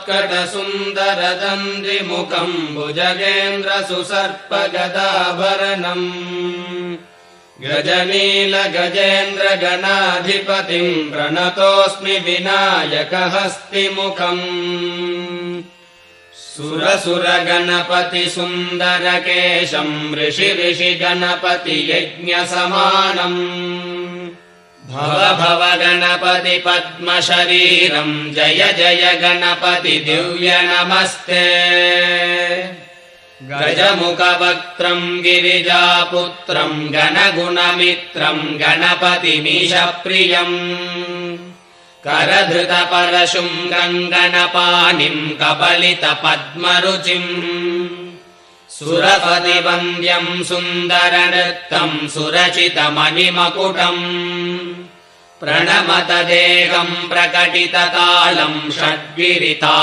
उत्कटसुन्दरदन्दिमुखम् भुजगेन्द्रसुसर्पगदाभरणम् गजनीलगजेन्द्रगणाधिपतिम् प्रणतोऽस्मि विनायकहस्तिमुखम् सुरसुरगणपतिसुन्दरकेशम् ऋषिगणपतियज्ञसमानम् भव भव गणपति पद्मशरीरम् जय जय गणपति दिव्य नमस्ते गजमुखवक्त्रम् गिरिजापुत्रम् गणगुणमित्रम् गणपतिमीशप्रियम् करधृतपरशुम् गङ्गणपाणिम् कबलितपद्मरुचिम् सुरपतिवन्द्यम् सुन्दरनृत्तम् सुरचितमणिमकुटम् प्रणमत देहम् प्रकटितकालम् षड्गिरिता